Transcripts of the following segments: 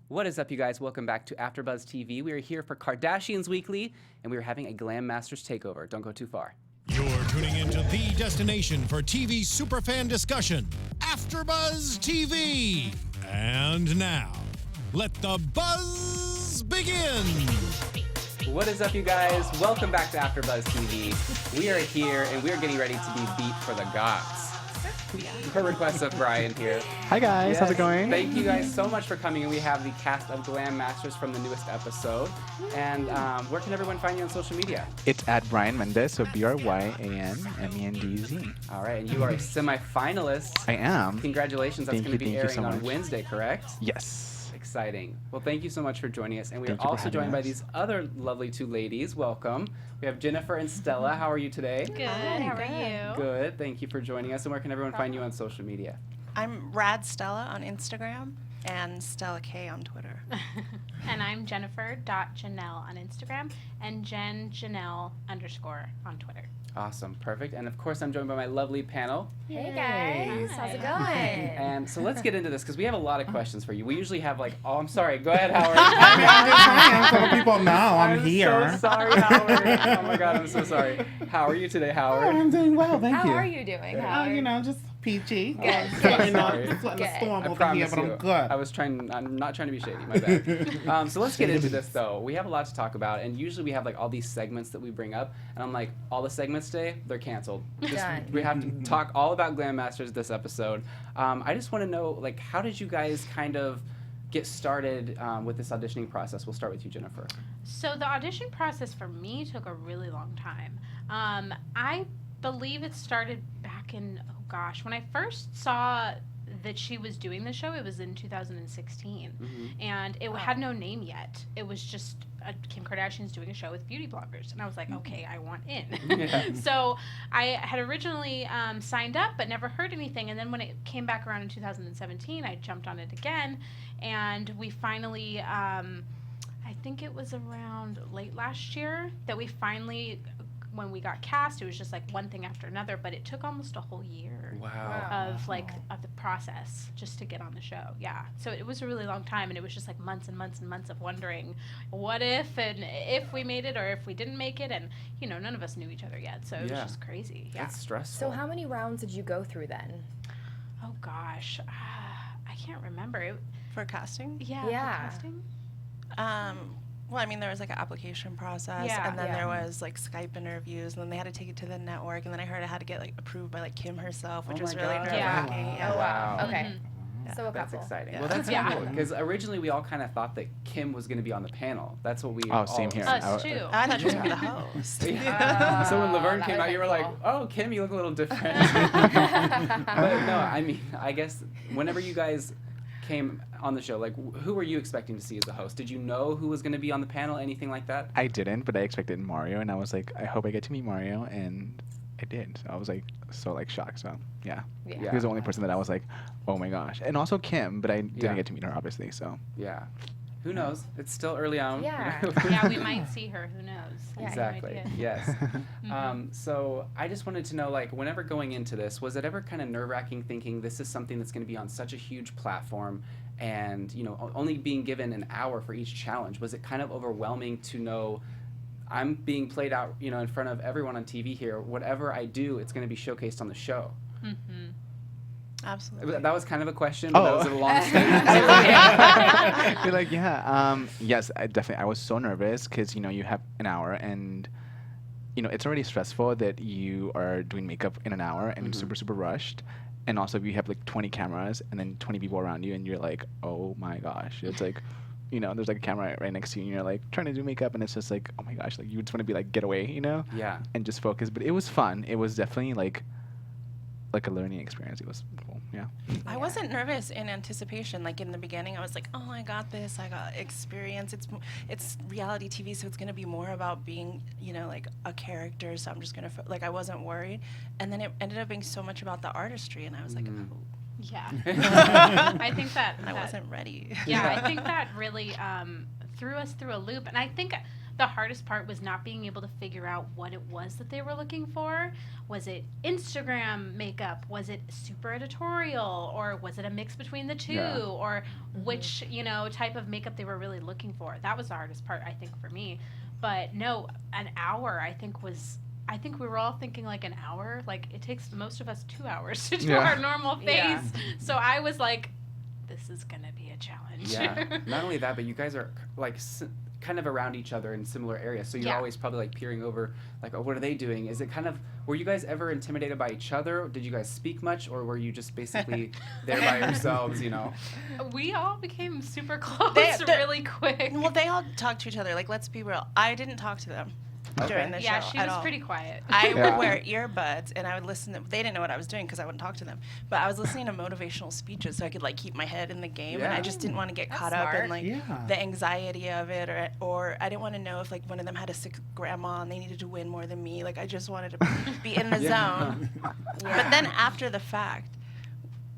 What is up, you guys? Welcome back to Afterbuzz TV. We are here for Kardashians Weekly, and we are having a Glam Masters takeover. Don't go too far. You're tuning into the destination for TV superfan discussion, Afterbuzz TV. And now, let the buzz begin. What is up, you guys? Welcome back to Afterbuzz TV. We are here, and we are getting ready to be beat for the gods. Per request of Brian here. Hi guys, Yes. how's it going? Thank you guys so much for coming, and we have the cast of Glam Masters from the newest episode. And where can everyone find you on social media? It's at Brian Mendez, so BRYANMENDZ. All right, and you are a semi-finalist. I am. Congratulations, that's Thank going to you, be thank you airing so on much. Wednesday, correct? Yes. Exciting. Well, thank you so much for joining us. And we Thank are you for also having joined by us. these other lovely two ladies. Welcome. We have Jennifer and Stella. How are you today? Good. How are you? Good. Thank you for joining us. And where can everyone find you on social media? I'm Rad Stella on Instagram and Stella K on Twitter. And I'm jennifer.janelle on Instagram and jenjanelle_ on Twitter. Awesome. Perfect. And of course, I'm joined by my lovely panel. Hey guys, how's it going? And so let's get into this because we have a lot of questions for you. We usually have like, oh, I'm sorry. Go ahead, Howard. I mean, I'm just trying so people know I'm here. So sorry, Howard. Oh my God, I'm so sorry. How are you today, Oh, Howard? I'm doing well, thank you. How are you doing? Oh, Howard? you know, just peachy. Good. Sweating up, Sorry. sweating Good. a storm I over promise here, but you. I'm good. I'm not trying to be shady, my bad. So let's get into this though. We have a lot to talk about, and usually we have like all these segments that we bring up, and I'm like, all the segments today, they're canceled. Done. We have to talk all about Glam Masters this episode. I just want to know, like, how did you guys kind of get started with this auditioning process? We'll start with you, Jennifer. So the audition process for me took a really long time. I believe it started back in, oh gosh, when I first saw that she was doing the show, it was in 2016. And it had no name yet. It was just Kim Kardashian's doing a show with beauty bloggers. And I was like, okay, I want in. Yeah. So I had originally signed up but never heard anything. And then when it came back around in 2017, I jumped on it again. And we finally, I think it was around late last year that we finally, when we got cast, it was just like one thing after another, but it took almost a whole year of the process just to get on the show. Yeah. So it was a really long time, and it was just like months and months and months of wondering what if, and if we made it or if we didn't make it, and you know, none of us knew each other yet, so it was just crazy. Yeah. It's stressful. So how many rounds did you go through then? Oh gosh, I can't remember. For casting? Yeah. Yeah. For casting? Well, I mean, there was like an application process, Yeah. and then Yeah. there was like Skype interviews, and then they had to take it to the network, and then I heard it had to get like approved by like Kim herself, which Oh was my really God. nerve-wracking. Oh wow. Wow. Okay. Yeah. So a That's couple. exciting. Yeah. Well, that's Yeah. cool because originally we all kind of thought that Kim was going to be on the panel. That's what we. Oh, same all here. Us too. I thought she was gonna be the host. So when Oh, Laverne that came would've out, you been were like, cool. "Oh, Kim, you look a little different." But no, I mean, I guess whenever you guys came on the show, like, who were you expecting to see as the host? Did you know who was going to be on the panel? Anything like that? I didn't, but I expected Mario, and I was like, I hope I get to meet Mario, and I did. So I was like, shocked. So yeah. Yeah. Yeah. He was the only person that I was like, oh my gosh. And also Kim, but I didn't Yeah. get to meet her, obviously, so. Yeah. Who knows? It's still early on. Yeah. Yeah, we might see her. Who knows? I have no Exactly. idea. Yes. So I just wanted to know, like, whenever going into this, was it ever kind of nerve-wracking thinking this is something that's going to be on such a huge platform, and you know, only being given an hour for each challenge? Was it kind of overwhelming to know I'm being played out, you know, in front of everyone on TV here? Whatever I do, it's going to be showcased on the show. Mm-hmm. Absolutely. That was kind of a question, but that Oh. was a long statement. You're like, yeah. Yes, I was so nervous because, you know, you have an hour and, you know, it's already stressful that you are doing makeup in an hour and Mhm. super, super rushed. And also you have like 20 cameras and then 20 people around you and you're like, oh my gosh. It's like, you know, there's like a camera right next to you and you're like trying to do makeup and it's just like, oh my gosh, like you just want to be like, get away, you know? Yeah. And just focus. But it was fun. It was definitely like a learning experience. It was cool. Yeah. I wasn't nervous in anticipation. Like in the beginning, I was like, "Oh, I got this. I got experience. It's reality TV, so it's gonna be more about being, you know, like a character. So I'm just gonna like I wasn't worried." And then it ended up being so much about the artistry, and I was like, "Oh, Yeah. I think that I wasn't ready." Yeah, I think that really threw us through a loop. And I think the hardest part was not being able to figure out what it was that they were looking for. Was it Instagram makeup? Was it super editorial? Or was it a mix between the two? Yeah. Or which, you know, type of makeup they were really looking for? That was the hardest part, I think, for me. But no, an hour, I think we were all thinking like an hour. Like, it takes most of us 2 hours to do Yeah. our normal face. Yeah. So I was like, this is going to be a challenge. Yeah. Not only that, but you guys are like kind of around each other in similar areas. So you're Yeah. always probably like peering over, like, oh, what are they doing? Is it kind of, were you guys ever intimidated by each other? Did you guys speak much, or were you just basically there by yourselves, you know? We all became super close They- really quick. Well, they all talk to each other. Like, let's be real. I didn't talk to them during the Yeah, show she at was all. pretty quiet. I Yeah. would wear earbuds and I would listen to, they didn't know what I was doing because I wouldn't talk to them. But I was listening to motivational speeches so I could like keep my head in the game, and I Yeah. just didn't want to get That's caught up in smart. like Yeah. the anxiety of it, or I didn't want to know if like one of them had a sick grandma and they needed to win more than me. Like, I just wanted to be in the zone. But then after the fact,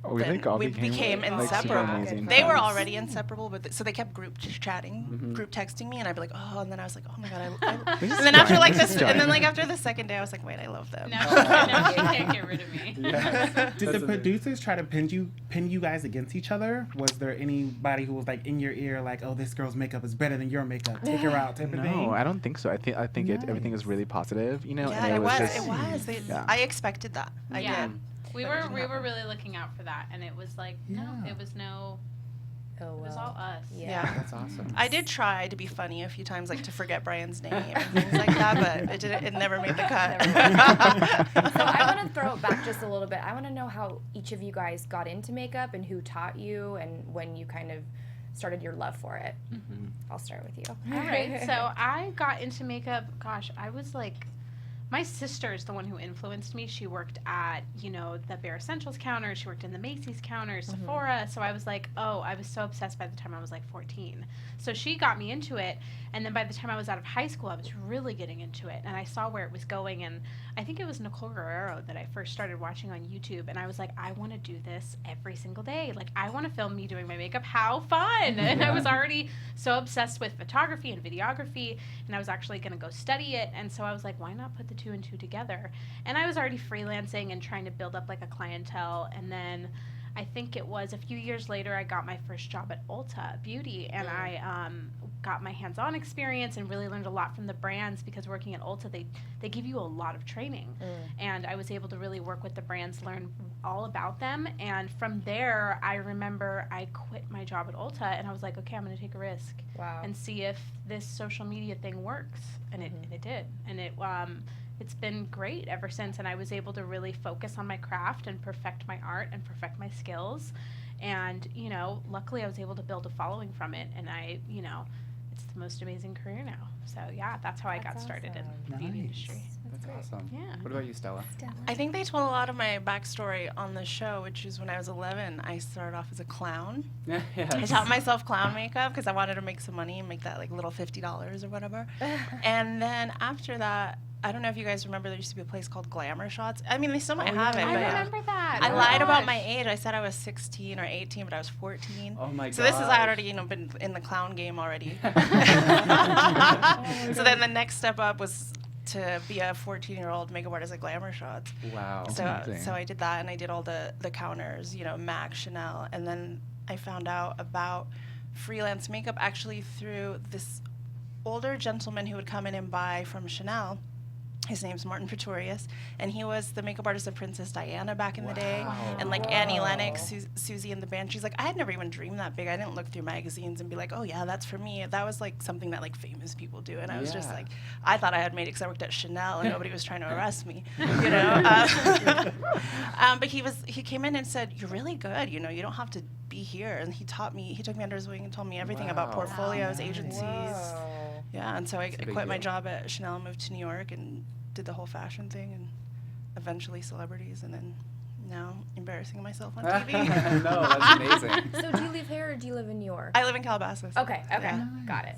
Oh, we then think all we became became like, super inseparable. amazing They were friends. already inseparable, but so they kept group chatting, group texting me, and I'd be like, oh, and then I was like, oh my god, I This is and then after fun. like This this, is and then fun. like after the second day, I was like, wait, I love them. No, she can't get rid of me. Yeah. Did the producers try to pin you guys against each other? Was there anybody who was like in your ear, like, "Oh, this girl's makeup is better than your makeup. Take her out," type of thing? No, I don't think so. I think everything is really positive, you know. Yeah, and it was. just, It was. Yeah. I expected that. I Yeah. did. We But it were didn't we were happen. really looking out for that, and it was like no, Yeah. it was no, Oh, it was all us. Yeah. That's awesome. I did try to be funny a few times, like to forget Brian's name and things like that, but it never made the cut. So I want to throw it back just a little bit. I want to know how each of you guys got into makeup and who taught you and when you kind of started your love for it. I'll start with you. All right, so I got into makeup. Gosh, I was like, my sister is the one who influenced me. She worked at, you know, the Bare Essentials counter. She worked in the Macy's counter, Sephora. So I was like, oh, I was so obsessed by the time I was like 14. So she got me into it. And then by the time I was out of high school, I was really getting into it. And I saw where it was going. And I think it was Nicole Guerrero that I first started watching on YouTube. And I was like, I want to do this every single day. Like, I want to film me doing my makeup. How fun. And I was already so obsessed with photography and videography. And I was actually going to go study it. And so I was like, why not put the two and two together? And I was already freelancing and trying to build up like a clientele. And then I think it was a few years later, I got my first job at Ulta Beauty, and I got my hands-on experience and really learned a lot from the brands, because working at Ulta, they give you a lot of training, and I was able to really work with the brands, learn all about them. And from there, I remember I quit my job at Ulta, and I was like, okay, I'm going to take a risk and see if this social media thing works, and it did, and it's been great ever since, and I was able to really focus on my craft and perfect my art and perfect my skills. And, you know, luckily I was able to build a following from it, and it's the most amazing career now. So, yeah, that's how I got started in the beauty industry. That's awesome. Yeah. What about you, Stella? I think they told a lot of my backstory on the show, which is when I was 11, I started off as a clown. Yeah. I taught myself clown makeup because I wanted to make some money and make that like little $50 or whatever. And then after that, I don't know if you guys remember, there used to be a place called Glamour Shots. I mean, they still might have it. I but remember that. I Oh lied about gosh. my age. I said I was 16 or 18, but I was 14. Oh my So this is, I gosh. already, been in the clown game already. So then the next step up was to be a 14-year-old makeup artist at Glamour Shots. Wow. So amazing. I did that, and I did all the counters, MAC, Chanel, and then I found out about freelance makeup actually through this older gentleman who would come in and buy from Chanel. His name's Martin Pretorius, and he was the makeup artist of Princess Diana back in the day, and like Annie Lennox, Susie and the Banshees. Like, I had never even dreamed that big. I didn't look through magazines and be like, oh yeah, that's for me. That was like something that like famous people do, and I was just Yeah. like, I thought I had made it because I worked at Chanel and nobody was trying to arrest me, But he came in and said, you're really good. You don't have to be here. And he took me under his wing and told me everything about Wow. portfolios, agencies. Yeah, and so I a big quit my deal. job at Chanel and moved to New York and did the whole fashion thing, and eventually celebrities, and then now embarrassing myself on TV. No, that's amazing. So do you live here or do you live in New York? I live in Calabasas. Okay, got it.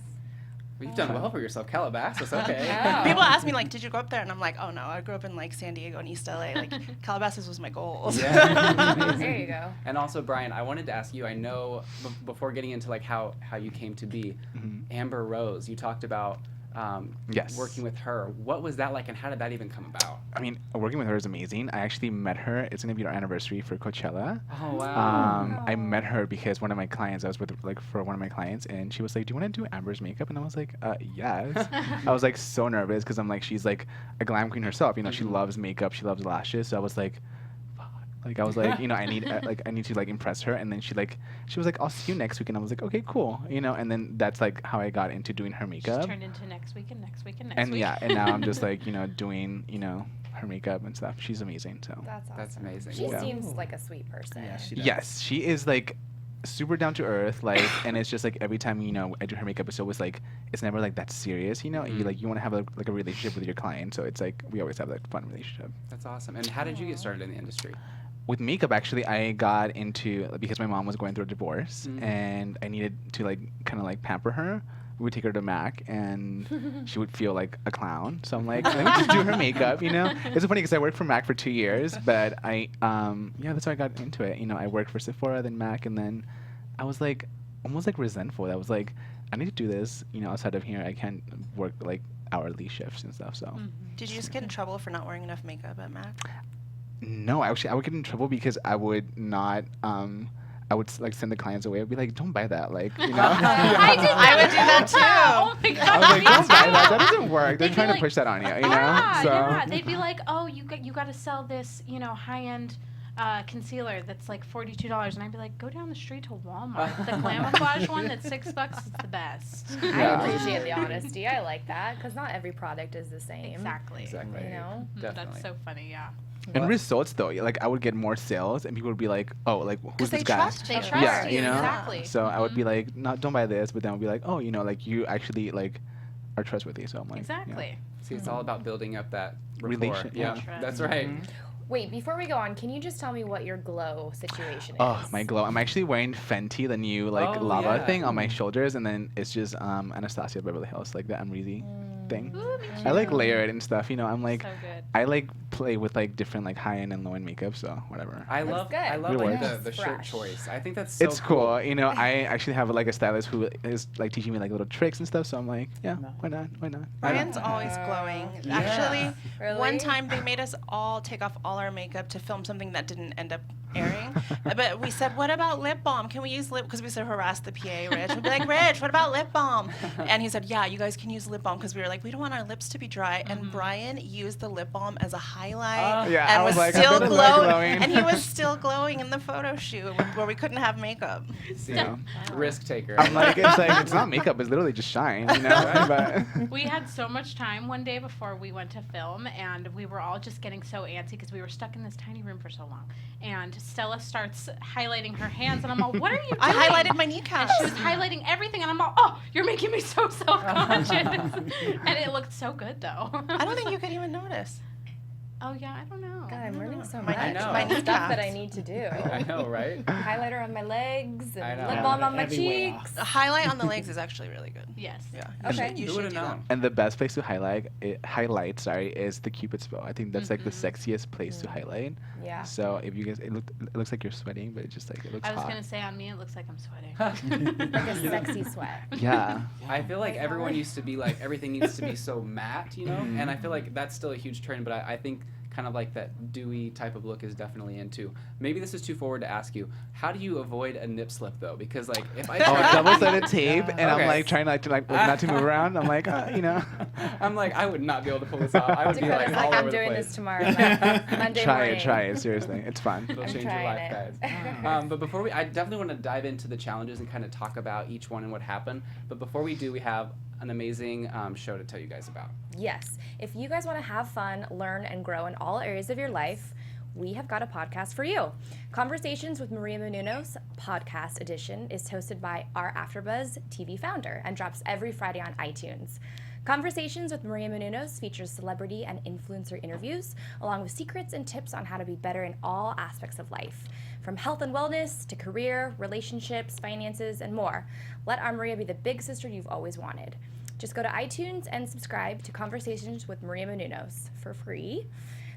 Well, you've done well for yourself. Calabasas, okay. Yeah. People ask me, like, did you grow up there? And I'm like, oh no, I grew up in like San Diego and East LA. Like, Calabasas was my goal. Yeah. There you go. And also, Brian, I wanted to ask you, I know before getting into like how you came to be, Amber Rose, you talked about Yes. working with her. What was that like, and how did that even come about? I mean, working with her is amazing. I actually met her. It's gonna be our anniversary for Coachella. Oh wow. I met her because one of my clients, I was with like for one of my clients, and she was like, "Do you want to do Amber's makeup?" And I was like, "Yes." I was like so nervous because I'm like, she's like a glam queen herself. You know, she loves makeup, she loves lashes. So I was like, like I was like, you know, I need to like impress her. And then she was like, "I'll see you next week." And I was like, "Okay, cool." You know, and then that's like how I got into doing her makeup. Just turned into next week and next week and next And week. yeah, and now I'm just like, you know, doing, you know, her makeup and stuff. She's amazing. So That's awesome. That's amazing. She Yeah. seems like a sweet person. Yeah, she does. yes, she is like super down to earth, like, and it's just like every time, you know, I do her makeup, it's always like, it's never like that serious, you know. You like, you want to have like a relationship with your client, so it's like we always have like fun relationship. That's awesome. And how did you get started in the industry? With makeup, actually, I got into, because my mom was going through a divorce, and I needed to like kind of like pamper her. We would take her to Mac, and she would feel like a clown. So I'm like, let me just do her makeup, you know. It's so funny because I worked for Mac for 2 years, but I, yeah, that's how I got into it. You know, I worked for Sephora, then Mac, and then I was like, almost like resentful. I was like, I need to do this, you know, outside of here. I can't work like hourly shifts and stuff. So. Did you just get in trouble for not wearing enough makeup at Mac? No, actually, I would get in trouble because I would not. I would like send the clients away. I'd be like, "Don't buy that," like, you know. I would do that too. Oh my I god. was like, me "Don't buy too. that. That doesn't work." They're They'd be trying to like, push that on you, you know. Yeah, so. yeah. They'd be like, "Oh, you got to sell this, you know, high-end concealer that's like $42," and I'd be like, "Go down the street to Walmart. The Glamouflage one that's $6 is the best." I Yeah. appreciate the honesty. I like that because not every product is the same. Exactly. Exactly. You know? Definitely. That's so funny. Yeah. And results though, like I would get more sales, and people would be like, "Oh, like who's they this guy?" trust They you. trust Yeah, you. you know? Exactly. So I would be like, "No, don't buy this," but then I would be like, "Oh, you know, like you actually like are trustworthy." So I'm like, yeah. Exactly. See, it's all about building up that rapport. Relation- Yeah, Trust. that's right. Wait, before we go on, can you just tell me what your glow situation is? Oh, my glow. I'm actually wearing Fenty, the new like Oh, lava yeah. thing on my shoulders, and then it's just Anastasia Beverly Hills, like the Amrezy thing. Ooh, me I like too. layer it and stuff, you know. I'm like, So good. I like play with like different like high-end and low-end makeup, so whatever. I That's love good. I love It like works. the shirt Fresh. choice. I think that's so It's cool, you know. I actually have like a stylist who is like teaching me like little tricks and stuff, so I'm like, yeah, why not? Why not? Brian's always glowing. Yeah. Actually, Really? one time they made us all take off all our makeup to film something that didn't end up airing. But we said, "What about lip balm? Can we use lip?" Because we said harass the PA, Rich. We'd be like, "Rich, what about lip balm?" And he said, "Yeah, you guys can use lip balm," because we were like, we don't want our lips to be dry. And Brian used the lip balm as a highlight Yeah, and I was like, I still better look glowing. glowing. And he was still glowing in the photo shoot where we couldn't have makeup. See, Yeah. risk taker. I'm like, it's not makeup, it's literally just shine, you know. But We had so much time one day before we went to film, and we were all just getting so antsy because we were stuck in this tiny room for so long. And Stella starts highlighting her hands, and I'm all, "What are you doing?" I highlighted my And kneecaps. she was highlighting everything, and I'm all, "Oh, you're making me so self-conscious." And it looked so good, though. I don't think you could even notice. Oh yeah, I don't know. God, I'm learning so My much. I know. about My stuff that I kneecaps. need to do. I know, right? Highlighter on my legs I and know. lip Yeah, balm on my everywhere. cheeks. A highlight on the legs is actually really good. Yes. Yeah. Okay. You Who should would have do that. known? and the best place to highlight, is the Cupid's bow. I think that's like the sexiest place to highlight. Yeah. So if you guys, it looks like you're sweating, but it just like it looks I was hot. gonna say on me, it looks like I'm sweating. Like a sexy sweat. Yeah. I feel like Right, everyone Howard? used to be like everything needs to be so matte, you know. And I feel like that's still a huge trend, but I think kind of like that dewy type of look is definitely into. Maybe this is too forward to ask you. How do you avoid a nip slip though? Because like if I Oh, try, double-sided tape, and I'm Okay. like trying not to move around. I'm like, you know. I'm like I would not be able to pull this off. I would be Dakota's like like, all I'm over the doing place. this tomorrow night, Monday morning. Try it. Seriously, it's fun. It'll I'm change your trying life, it. guys. But before I definitely want to dive into the challenges and kind of talk about each one and what happened. But before we do, we have an amazing show to tell you guys about. Yes. If you guys want to have fun, learn, and grow in all areas of your life, we have got a podcast for you. Conversations with Maria Menounos podcast edition is hosted by our Afterbuzz TV founder and drops every Friday on iTunes. Conversations with Maria Menounos features celebrity and influencer interviews, along with secrets and tips on how to be better in all aspects of life, from health and wellness to career, relationships, finances, and more. Let our Maria be the big sister you've always wanted. Just go to iTunes and subscribe to Conversations with Maria Menounos for free.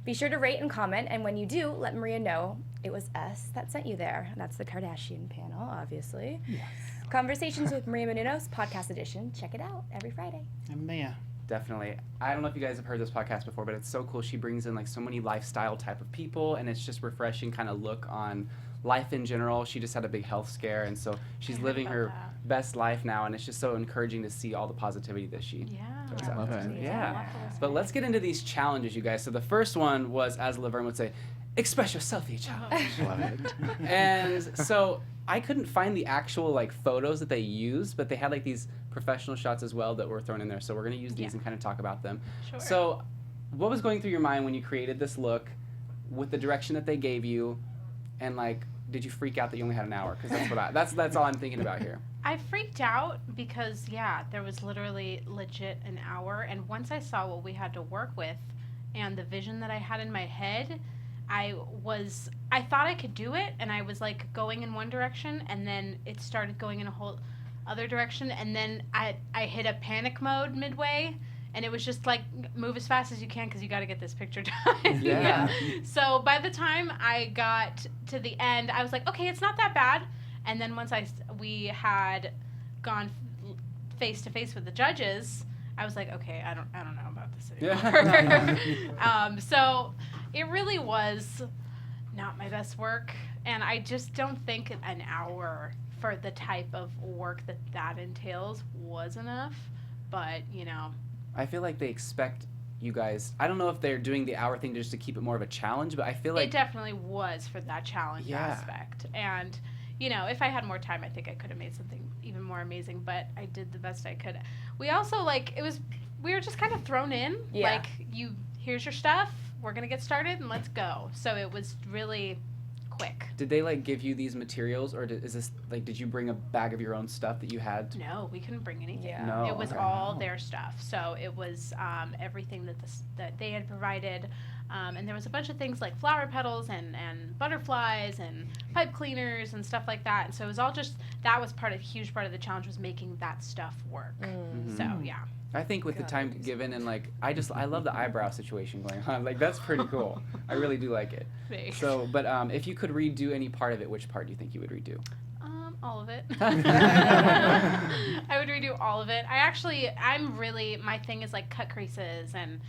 Be sure to rate and comment, and when you do, let Maria know it was us that sent you there. That's the Kardashian panel, obviously. Yes. Conversations with Maria Menounos, podcast edition. Check it out every Friday. And there. Definitely. I don't know if you guys have heard this podcast before, but it's so cool. She brings in like so many lifestyle type of people, and it's just refreshing kind of look on life in general. She just had a big health scare, and so she's living her best life now, and it's just so encouraging to see all the positivity that she puts out love there. it. Yeah. But let's get into these challenges, you guys. So the first one was, as Laverne would say, express your selfie challenge. Love it. And so I couldn't find the actual like photos that they used, but they had like these professional shots as well that were thrown in there. So we're going to use these and kind of talk about them. Sure. So what was going through your mind when you created this look with the direction that they gave you, and like did you freak out that you only had an hour? Because that's all I'm thinking about here. I freaked out because, there was literally legit an hour. And once I saw what we had to work with and the vision that I had in my head, I thought I could do it. And I was like going in one direction, and then it started going in a whole other direction. And then I hit a panic mode midway. And it was just like, move as fast as you can because you got to get this picture done. Yeah. So by the time I got to the end, I was like, okay, it's not that bad. And then once we had gone face to face with the judges, I was like, okay, I don't know about this anymore. So it really was not my best work, and I just don't think an hour for the type of work that entails was enough. But I feel like they expect you guys. I don't know if they're doing the hour thing just to keep it more of a challenge, but I feel like it definitely was for that challenge aspect. And if I had more time, I think I could have made something even more amazing, but I did the best I could. We also we were just kind of thrown in. Yeah. Like, here's your stuff, we're gonna get started and let's go. So it was really quick. Did they like give you these materials, or is this like, did you bring a bag of your own stuff that you had? No, we couldn't bring anything. Yeah. No, It was okay. all their stuff. So it was everything that they had provided. And there was a bunch of things like flower petals and butterflies and pipe cleaners and stuff like that. And so it was all that was a huge part of the challenge, was making that stuff work. So yeah. I think with the time given, and like I love the eyebrow situation going on. Like, that's pretty cool. I really do like it. Thanks. So, but if you could redo any part of it, which part do you think you would redo? All of it. I would redo all of it. My thing is like cut creases and,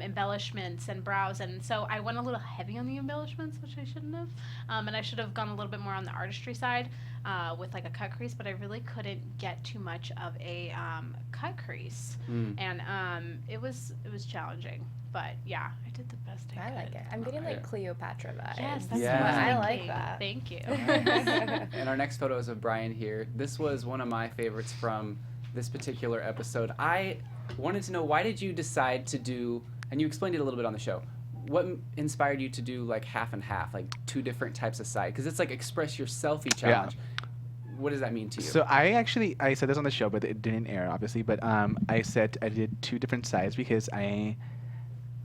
embellishments and brows. And so I went a little heavy on the embellishments, which I shouldn't have. And I should have gone a little bit more on the artistry side with like a cut crease, but I really couldn't get too much of a cut crease. And it was challenging. But yeah, I did the best I could. I like it. I'm getting like Cleopatra vibes. Yes, that's Yeah. what I I was like thinking. that. Thank you. And our next photo is of Brian here. This was one of my favorites from this particular episode. I wanted to know, why did you decide to do, and you explained it a little bit on the show, what inspired you to do like half and half, like two different types of side? Because it's like express your selfie challenge. What does that mean to you? So I said this on the show, but it didn't air, obviously. But I said I did two different sides because I'm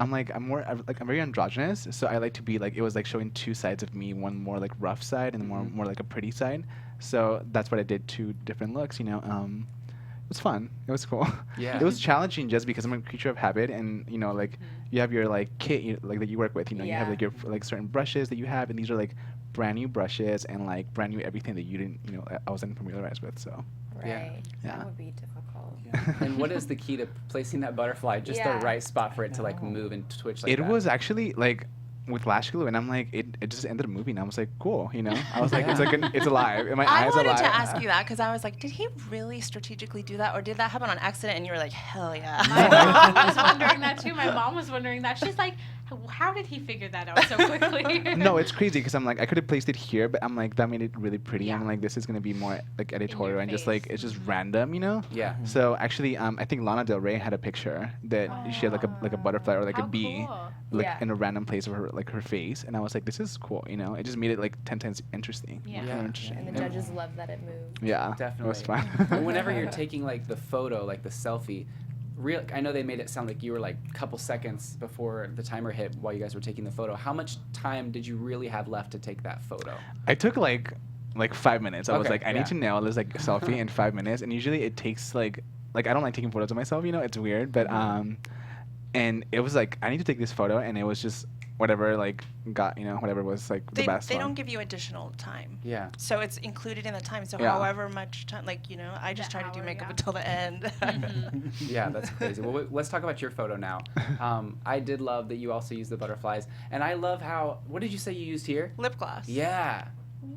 very androgynous, so I like to be like, it was like showing two sides of me, one more like rough side and more like a pretty side. So that's what I did, two different looks. It was fun. It was cool. Yeah. It was challenging just because I'm a creature of habit, and you have your like kit that you work with. You have like your like certain brushes that you have, and these are like brand new brushes and like brand new everything that you didn't I wasn't familiarized with. So Right. Yeah. That would be difficult. And what is the key to placing that butterfly just the right spot for it to like move and twitch like that? It was actually like with lash glue, and I'm like, it just ended up moving. I was like, cool, I was like, it's alive, and my I eyes wanted alive. to ask you that because I was like, did he really strategically do that, or did that happen on accident? And you were like, hell yeah. My mom was wondering that too. My mom was wondering that. She's like, how did he figure that out so quickly? No, it's crazy because I'm like, I could have placed it here, but I'm like, that made it really pretty. Yeah. I'm like, this is gonna be more like editorial and just like, it's just random, Yeah. So actually, I think Lana Del Rey had a picture that she had like a butterfly or like How a bee, cool. like Yeah. in a random place of her face, and I was like, this is cool, It just made it like 10 times interesting. Yeah. Yeah. Interesting. And the judges love that it moved. Yeah, Definitely. it was fun. And whenever you're taking like the photo, like the selfie, I know they made it sound like you were like a couple seconds before the timer hit while you guys were taking the photo. How much time did you really have left to take that photo? I took like 5 minutes. I was Okay, like, I yeah. need to nail this like selfie in 5 minutes, and usually it takes like I don't like taking photos of myself. It's weird, but and it was like, I need to take this photo, and it was just whatever like got, you know, whatever was like the best They one. don't give you additional time. Yeah. So it's included in the time. So Yeah. however much time, like, you know, I just try to do hour, makeup yeah. until the end. Yeah, that's crazy. Well, let's talk about your photo now. I did love that you also used the butterflies, and I love how. What did you say you used here? Lip gloss. Yeah,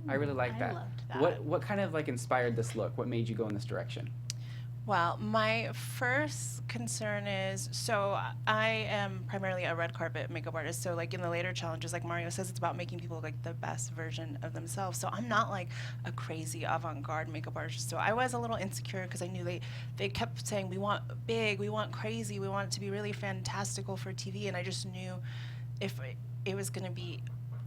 I really like I that. loved that. What kind of like inspired this look? What made you go in this direction? Well, my first concern is, so I am primarily a red carpet makeup artist. So like in the later challenges, like Mario says, it's about making people look like the best version of themselves. So I'm not like a crazy avant-garde makeup artist. So I was a little insecure because I knew they kept saying, we want big, we want crazy, we want it to be really fantastical for TV. And I just knew if it was going to be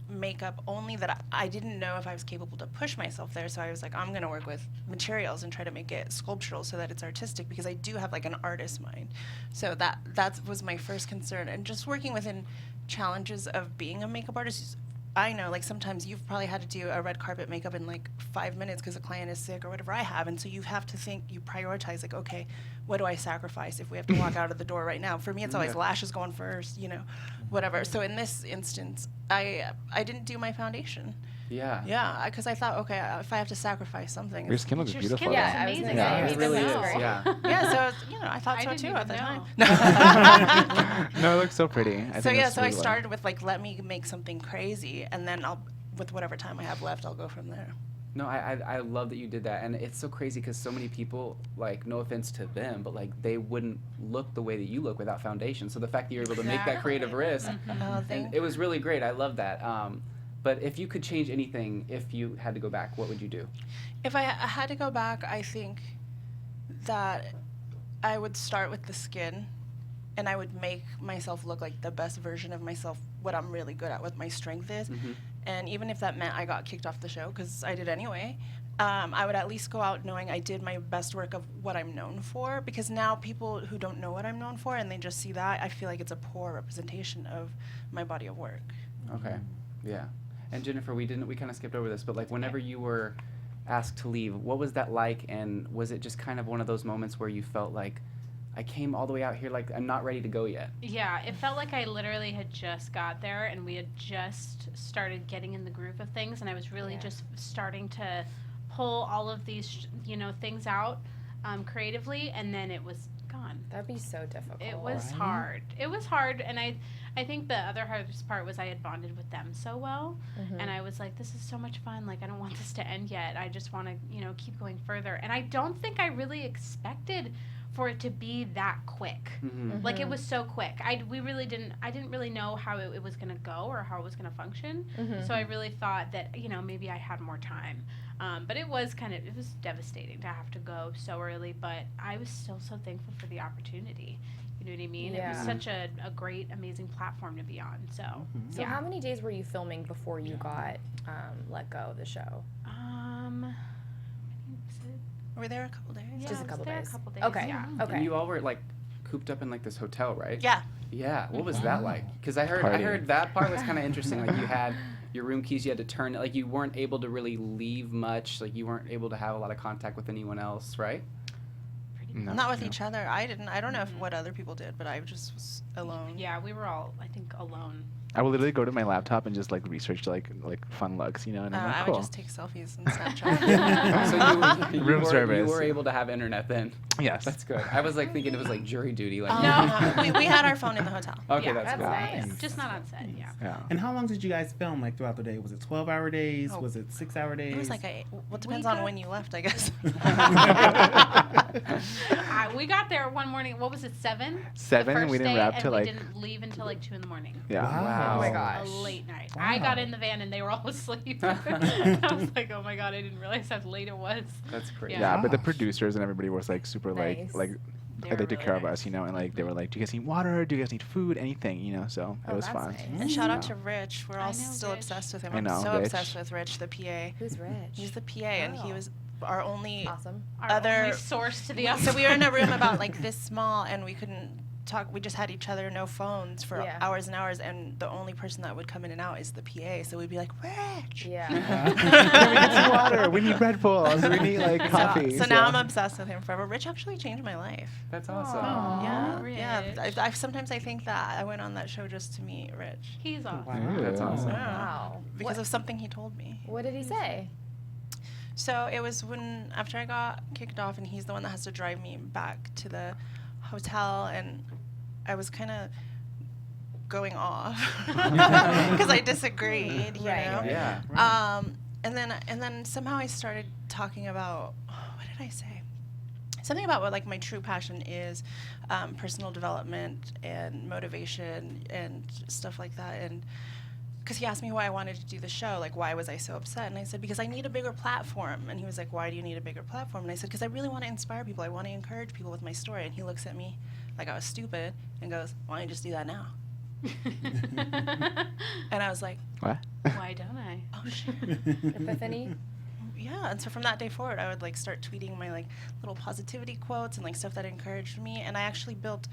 makeup only, that I didn't know if I was capable to push myself there. So I was like, I'm going to work with materials and try to make it sculptural so that it's artistic, because I do have like an artist mind. So that was my first concern. And just working within challenges of being a makeup artist, I know like sometimes you've probably had to do a red carpet makeup in like 5 minutes because a client is sick or whatever I have. And so you have to think, you prioritize like, okay, what do I sacrifice if we have to walk out of the door right now? For me, it's always lashes going first, you know, whatever. So in this instance, I didn't do my foundation. Yeah. Yeah, because I thought, okay, if I have to sacrifice something. Your skin looks Your beautiful. skin though. Yeah, I was gonna amazing. say, It even really is. though- Yeah. Yeah, so you know, I thought I so didn't too even at the know. time. No, it looks so pretty. I So think yeah, that's so I really well. started with like, let me make something crazy, and then with whatever time I have left, I'll go from there. No, I love that you did that, and it's so crazy because so many people, like, no offense to them, but like they wouldn't look the way that you look without foundation. So the fact that you're able to make that creative risk, Oh, and it was really great. I love that. But if you could change anything, if you had to go back, what would you do? If I had to go back, I think that I would start with the skin, and I would make myself look like the best version of myself, what I'm really good at, what my strength is. And even if that meant I got kicked off the show, because I did anyway, I would at least go out knowing I did my best work of what I'm known for. Because now people who don't know what I'm known for and they just see that, I feel like it's a poor representation of my body of work. Okay. Yeah. And Jennifer, we kind of skipped over this, but like whenever you were asked to leave, what was that like? And was it just kind of one of those moments where you felt like, I came all the way out here, like I'm not ready to go yet? Yeah, it felt like I literally had just got there and we had just started getting in the groove of things, and I was really just starting to pull all of these, things out creatively, and then it was gone. That'd be so difficult. It was hard. It was hard, and I think the other hardest part was I had bonded with them so well, and I was like, this is so much fun. Like, I don't want this to end yet. I just want to, keep going further. And I don't think I really expected for it to be that quick. Like, it was so quick. I didn't really know how it was going to go or how it was going to function. So I really thought that, maybe I had more time. But it was devastating to have to go so early, but I was still so thankful for the opportunity. You know what I mean? Yeah. It was such a great, amazing platform to be on. So, So how many days were you filming before you got let go of the show? Were we there a couple days? Yeah, Just I a was couple there days. a couple days. Okay. Yeah. Okay. And you all were like cooped up in like this hotel, right? Yeah. Yeah. What was that like? Because I Party. heard that part was kind of interesting. Like you had your room keys, you had to turn it. Like you weren't able to really leave much. Like you weren't able to have a lot of contact with anyone else, right? No, Not with no. each other. I didn't. I don't know what other people did, but I just was alone. Yeah, we were all, I think, alone. I will literally go to my laptop and just like research like fun looks, and I'm like, I cool. would just take selfies and Snapchat. So you Room were, service. You were able to have internet then. Yes. That's good. I was like thinking it was like jury duty. Like No, we had our phone in the hotel. Okay, Yeah, that's that's good. nice. Just not on set, yeah. Yeah. And how long did you guys film like throughout the day? Was it 12-hour days? Oh. Was it 6-hour days? It was like well, depends on when you left, I guess. We got there one morning. What was it, 7? 7, The and we first didn't day, wrap and till we like didn't leave until like 2 in the morning. yeah. Wow. Oh my A gosh. late night. Wow. I got in the van and they were all asleep. I was like, oh my god, I didn't realize how late it was. That's crazy. Yeah. Yeah, but the Gosh. producers and everybody was like super Nice. like They they were took really care of nice. us, and like they were like, do you guys need water? Do you guys need food? Anything, so it Oh, was that's fun. nice. And shout out Yeah. to Rich. We're I all know still Rich. obsessed with him. I I'm know, so Rich. obsessed with Rich, the PA. Who's Rich? He's the PA, and he Oh. was our only Awesome. Our other only source to the So we were in a room about like this small, and we couldn't talk. We just had each other, no phones for hours and hours, and the only person that would come in and out is the PA. So we'd be like, Rich. Yeah. Can we get some water? We need Red Bulls. We need like coffee. So now I'm obsessed with him forever. Rich actually changed my life. That's awesome. Yeah, Rich. yeah. Sometimes I think that I went on that show just to meet Rich. He's awesome. Wow. That's awesome. Wow. Because of something he told me. What did he say? So it was after I got kicked off, and he's the one that has to drive me back to the hotel, and I was kind of going off because I disagreed, you know. Yeah. And then somehow I started talking about what did I say? Something about what like my true passion is, personal development and motivation and stuff like that, and. Because he asked me why I wanted to do the show, like why was I so upset? And I said, because I need a bigger platform. And he was like, why do you need a bigger platform? And I said, because I really want to inspire people. I want to encourage people with my story. And he looks at me like I was stupid and goes, why don't you just do that now? And I was like, What? Why don't I? oh shit. Epiphany? Yeah, and so from that day forward, I would like start tweeting my like little positivity quotes and like stuff that encouraged me. And I actually built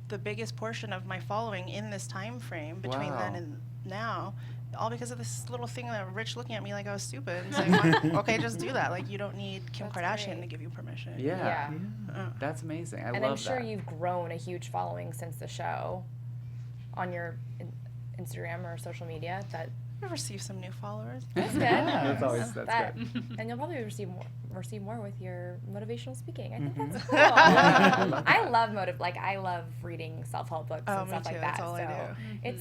the biggest portion of my following in this time frame between then and now, all because of this little thing that Rich looking at me like I was stupid and saying, okay, just do that. Like you don't need Kim Kardashian to give you permission. Yeah. Yeah. That's amazing. I And love I'm sure that. you've grown a huge following since the show on your Instagram or social media. I've received some new followers. That's good. That's always that's That- good. And you'll probably receive more with your motivational speaking. I think Mm-hmm. that's cool. I love reading self-help books and Me stuff too. like That's that. all So I do.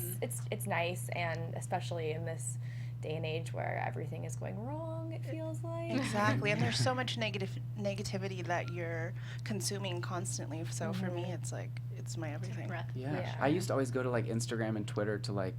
it's nice, and especially in this day and age where everything is going wrong, it feels like. Exactly, and there's so much negativity that you're consuming constantly. So for me, it's like it's my everything. Breath. Yeah. I used to always go to like Instagram and Twitter to like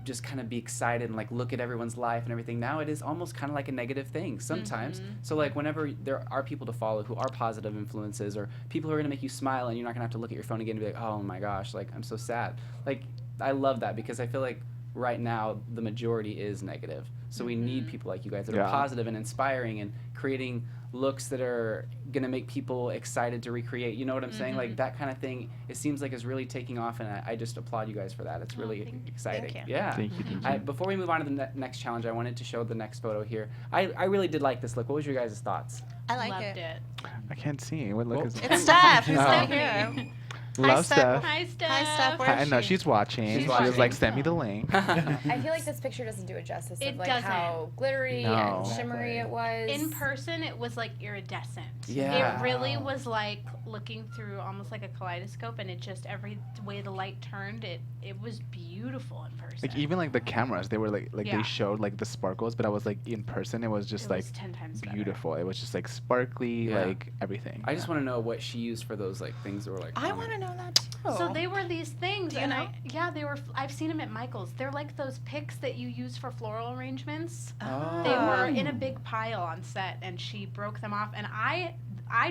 just kind of be excited and like look at everyone's life and everything. Now it is almost kind of like a negative thing sometimes. So like whenever there are people to follow who are positive influences or people who are going to make you smile and you're not going to have to look at your phone again and be like, oh my gosh, like I'm so sad. Like I love that because I feel like right now the majority is negative. So we need people like you guys that are positive and inspiring and creating looks that are going to make people excited to recreate. You know what I'm saying? Like that kind of thing, it seems like is really taking off, and I just applaud you guys for that. It's really exciting. Thank you. Yeah. Thank you. Before we move on to the next challenge, I wanted to show the next photo here. I really did like this look. What was your guys' thoughts? I like Loved it. I can't see. What look Well, is it? It's Steph. It's Oh. Steph here. Love Steph. stuff. Hi, Steph. Hi, Steph. Where I is know she? she's watching. She's She was watching. like, send me the link. I feel like this picture doesn't do it justice It of like doesn't. how glittery No. and shimmery it was. In person, it was like iridescent. Yeah. It really was like looking through almost like a kaleidoscope, and it just every way the light turned, it was beautiful in person. Like even like the cameras, they were like Yeah. they showed like the sparkles, but I was like in person, it was just It like was 10 times better. beautiful. It was just like sparkly, Yeah. like everything. I just want to know what she used for those like things that were like. I on want it. to know that too. So they were these things, Do you and know? yeah, they were. I've seen them at Michael's. They're like those picks that you use for floral arrangements. Oh. They were in a big pile on set, and she broke them off. And I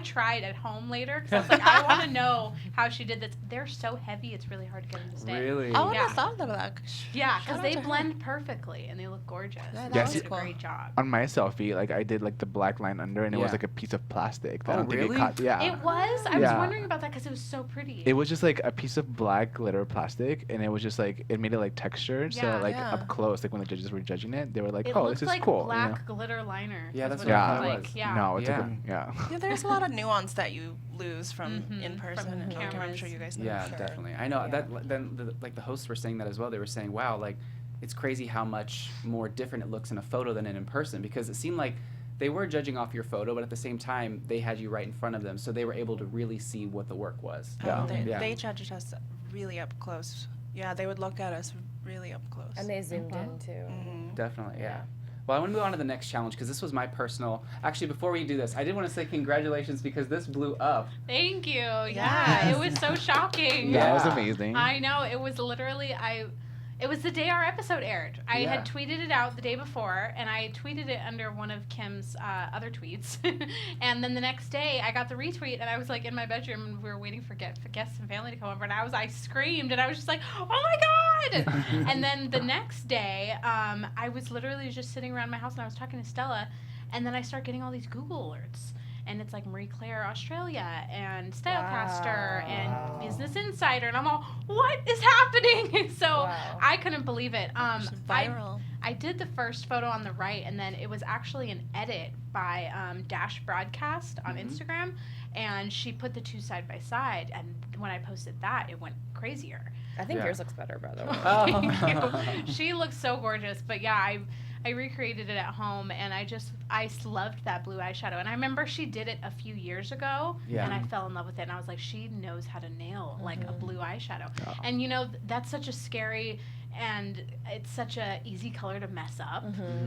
tried at home later because I was like, I want to know how she did this. They're so heavy, it's really hard to get them to stay. Really? I would Yeah. have thought of that. Yeah, Shout because out they to her. blend perfectly and they look gorgeous. Yeah, That that was was a cool. great job. On my selfie, like I did like the black line under, and it Yeah. was like a piece of plastic. That I Oh, don't think really? it caught. Yeah. It was. I was Yeah. wondering about that because it was so pretty. It was just like a piece of black glitter plastic, and it was just like it made it like textured. Yeah. So like Yeah. up close, like when the judges were judging it, they were like, It "Oh, looked this is like cool." black You know? glitter liner. Yeah, is that's what what I it thought looked it like. was. Yeah. No, it's Yeah. like yeah. Yeah, there's a lot of nuance that you lose from in Mhm, person. from and I'm cameras. sure you guys know. Yeah, Sure. definitely. I know Yeah. that. Then like the hosts were saying that as well. They were saying, "Wow, like it's crazy how much more different it looks in a photo than in person," because it seemed like they were judging off your photo, but at the same time they had you right in front of them, so they were able to really see what the work was. Yeah. They judged us really up close. Yeah, they would look at us really up close. And they zoomed in too. Mhm. Definitely, yeah. Yeah. Well, I want to move on to the next challenge because this was my personal. Actually, before we do this, I did want to say congratulations because this blew up. Thank you. Yeah, Yes. it was so shocking. That was Yeah. amazing. I know. It was literally it was the day our episode aired. I Yeah. had tweeted it out the day before, and I tweeted it under one of Kim's other tweets. And then the next day, I got the retweet, and I was like in my bedroom, and we were waiting for guests and family to come over, and I screamed, and I was just like, oh my god! And then the next day, I was literally just sitting around my house, and I was talking to Stella, and then I start getting all these Google alerts. and it's like Marie Claire Australia and Stylecaster and Business Insider, and I'm all, what is happening? So I couldn't believe it. Viral. I did the first photo on the right, and then it was actually an edit by Dash Broadcast on Instagram, and she put the two side by side, and when I posted that, it went crazier. I think yours looks better, by the way. Thank you. She looks so gorgeous, but yeah, I recreated it at home, and I loved that blue eyeshadow. And I remember she did it a few years ago, and I fell in love with it. And I was like, she knows how to nail like a blue eyeshadow. And you know, that's such a scary, and it's such a easy color to mess up.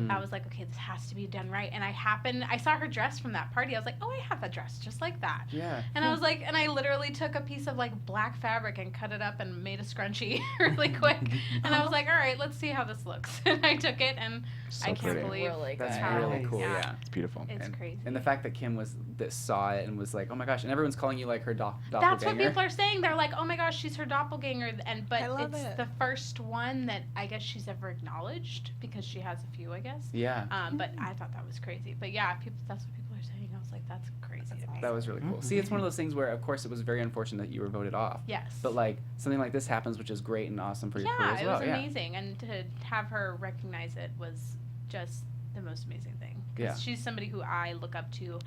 I was like, okay, this has to be done right. And I saw her dress from that party. I was like, oh, I have a dress just like that. Yeah. And I was like, and I literally took a piece of like black fabric and cut it up and made a scrunchie really quick. And I was like, all right, let's see how this looks. And I took it, and So I can't pretty. believe Really That's good. how really cool. yeah. Yeah. It's beautiful. It's crazy. And the fact that Kim saw it and was like, oh my gosh, and everyone's calling you like her doppelganger. That's what people are saying. They're like, oh my gosh, she's her doppelganger. But I love it's it. the first one that I guess she's ever acknowledged, because she has a few, I guess. Yeah. But I thought that was crazy. But yeah, that's what people are saying. I was like, that's crazy to me. That was really cool. See, it's one of those things where, of course, it was very unfortunate that you were voted off. Yes. But like something like this happens, which is great and awesome for your career Yeah, as it well. was amazing. And to have her recognize it was just the most amazing thing. 'Cause Yeah. she's somebody who I look up to